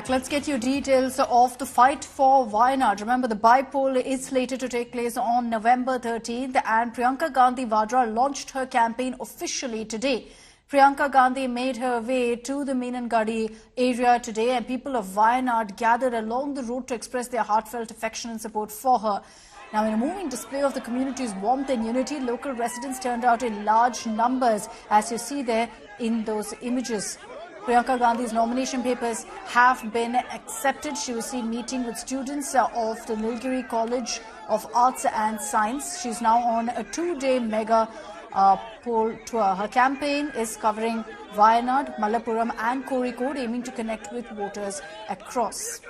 back. Let's get you details of the fight for Wayanad. Remember, the by-poll is slated to take place on November 13th and Priyanka Gandhi Vadra launched her campaign officially today. Priyanka Gandhi made her way to the Meenangadi area today and people of Wayanad gathered along the road to express their heartfelt affection and support for her. Now, in a moving display of the community's warmth and unity, local residents turned out in large numbers, as you see there in those images. Priyanka Gandhi's nomination papers have been accepted. She was seen meeting with students of the Nilgiri College of Arts and Science. She's now on a 2-day mega poll tour. Her campaign is covering Wayanad, Malappuram and Kozhikode, aiming to connect with voters across.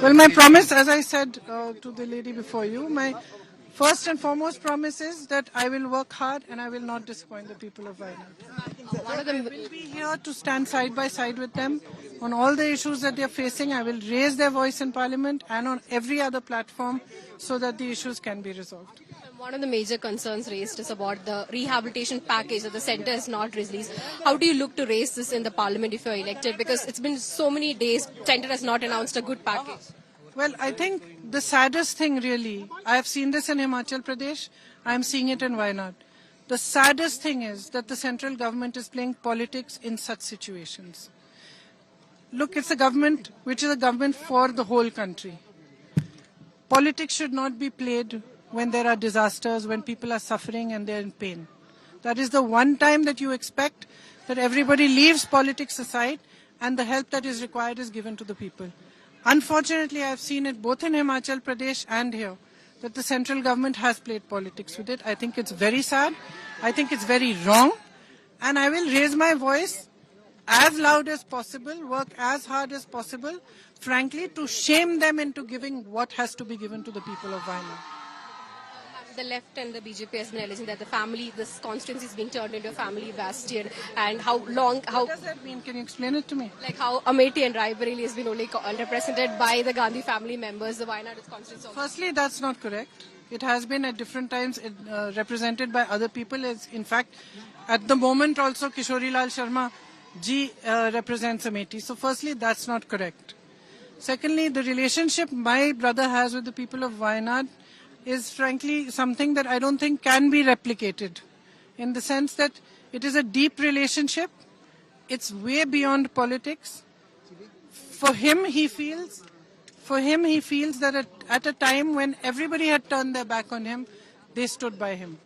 Well, my promise, as I said to the lady before you, my first and foremost promise is that I will work hard and I will not disappoint the people of Wayanad. I will be here to stand side by side with them on all the issues that they are facing. I will raise their voice in Parliament and on every other platform so that the issues can be resolved. One of the major concerns raised is about the rehabilitation package that the centre has not released. How do you look to raise this in the Parliament if you are elected? Because it's been so many days, centre has not announced a good package. Well, I think the saddest thing really, I have seen this in Himachal Pradesh, I am seeing it in Wayanad. The saddest thing is that the central government is playing politics in such situations. Look, it's a government which is a government for the whole country. Politics should not be played when there are disasters, when people are suffering and they're in pain. That is the one time that you expect that everybody leaves politics aside and the help that is required is given to the people. Unfortunately, I have seen it both in Himachal Pradesh and here, that the central government has played politics with it. I think it's very sad. I think it's very wrong. And I will raise my voice as loud as possible, work as hard as possible, frankly, to shame them into giving what has to be given to the people of Wayanad. The left and the BJP has been alleging that this constituency is being turned into a family bastion, and what does that mean? Can you explain it to me? Like how Amethi and Raebareli has been only represented by the Gandhi family members, the Wayanad constituency. Firstly, that's not correct. It has been at different times represented by other people. In fact, at the moment also Kishori Lal Sharma ji represents Amethi. So firstly, that's not correct. Secondly, the relationship my brother has with the people of Wayanad is frankly something that I don't think can be replicated, in the sense that it is a deep relationship. It's way beyond politics. For him, he feels that at a time when everybody had turned their back on him, they stood by him.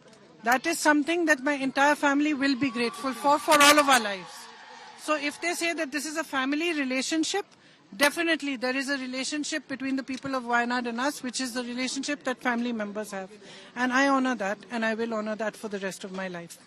That is something that my entire family will be grateful for all of our lives. So if they say that this is a family relationship, definitely there is a relationship between the people of Wayanad and us, which is the relationship that family members have. And I honor that, and I will honor that for the rest of my life.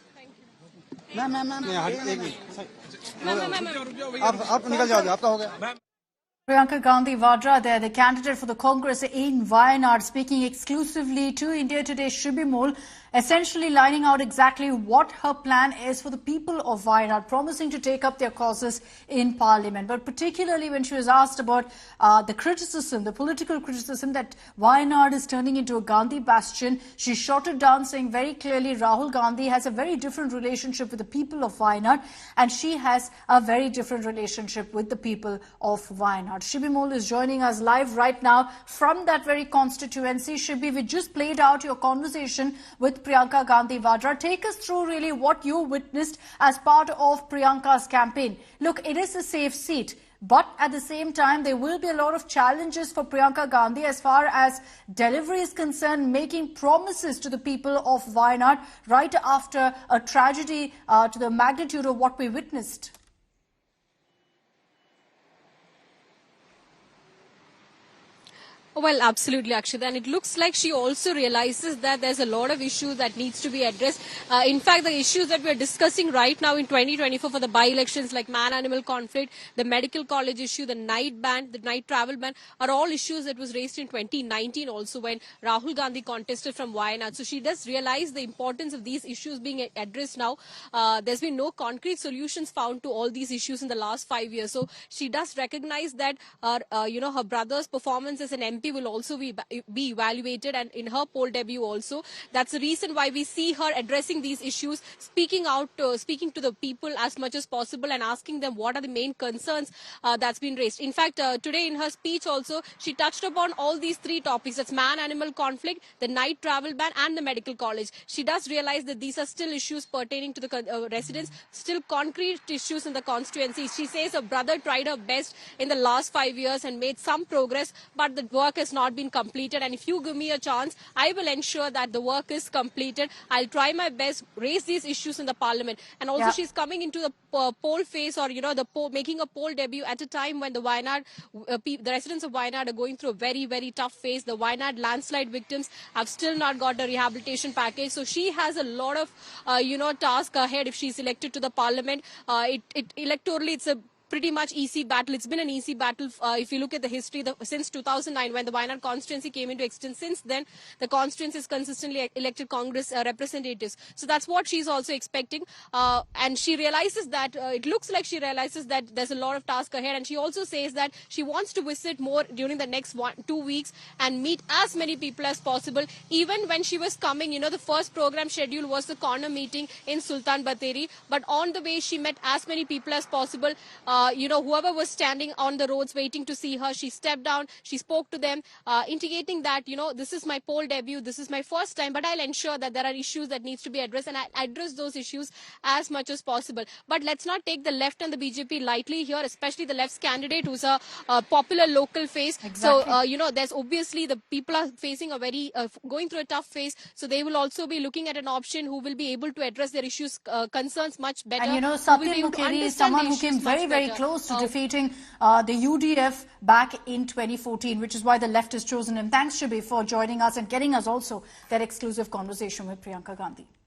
Priyanka Gandhi Vadra there, the candidate for the Congress in Wayanad, speaking exclusively to India Today Shibimol, essentially lining out exactly what her plan is for the people of Wayanad, promising to take up their causes in Parliament. But particularly when she was asked about the criticism, the political criticism that Wayanad is turning into a Gandhi bastion, she shot it down, saying very clearly Rahul Gandhi has a very different relationship with the people of Wayanad and she has a very different relationship with the people of Wayanad. Shibimol is joining us live right now from that very constituency. Shibi, we just played out your conversation with Priyanka Gandhi Vadra. Take us through really what you witnessed as part of Priyanka's campaign. Look, it is a safe seat, but at the same time, there will be a lot of challenges for Priyanka Gandhi as far as delivery is concerned, making promises to the people of Wayanad right after a tragedy to the magnitude of what we witnessed. Well, absolutely, Akshita. And it looks like she also realizes that there's a lot of issues that needs to be addressed. In fact, the issues that we're discussing right now in 2024 for the by-elections like man-animal conflict, the medical college issue, the night ban, the night travel ban are all issues that was raised in 2019 also when Rahul Gandhi contested from Wayanad. So she does realize the importance of these issues being addressed now. There's been no concrete solutions found to all these issues in the last 5 years. So she does recognize that her brother's performance as an MP will also be evaluated, and in her poll debut also. That's the reason why we see her addressing these issues, speaking to the people as much as possible and asking them what are the main concerns that's been raised. In fact, today in her speech also, she touched upon all these three topics. That's man-animal conflict, the night travel ban and the medical college. She does realize that these are still issues pertaining to the residents, still concrete issues in the constituency. She says her brother tried her best in the last 5 years and made some progress, but the work has not been completed. And if you give me a chance, I will ensure that the work is completed. I'll try my best, raise these issues in the parliament. And also she's coming into the poll phase, or making a poll debut at a time when the Wayanad, the residents of Wayanad are going through a very, very tough phase. The Wayanad landslide victims have still not got a rehabilitation package. So she has a lot of, task ahead if she's elected to the parliament. Electorally, it's a pretty much easy battle. It's been an easy battle if you look at the history since 2009 when the Wayanad constituency came into existence. Since then, the constituency has consistently elected Congress representatives. So that's what she's also expecting. And she realizes that, it looks like she realizes that there's a lot of task ahead. And she also says that she wants to visit more during the next 2 weeks and meet as many people as possible. Even when she was coming, the first program schedule was the corner meeting in Sultan Bathery. But on the way, she met as many people as possible. Whoever was standing on the roads waiting to see her, she stepped down, she spoke to them, indicating that, this is my poll debut, this is my first time, but I'll ensure that there are issues that needs to be addressed, and I'll address those issues as much as possible. But let's not take the left and the BJP lightly here, especially the left's candidate who's a popular local face. Exactly. So, there's obviously the people are facing a very, going through a tough phase. So they will also be looking at an option who will be able to address their issues, concerns much better. And Satyan Mukheri is someone who came very, very close to defeating the UDF back in 2014, which is why the left has chosen him. Thanks, Shibi, for joining us and getting us also that exclusive conversation with Priyanka Gandhi.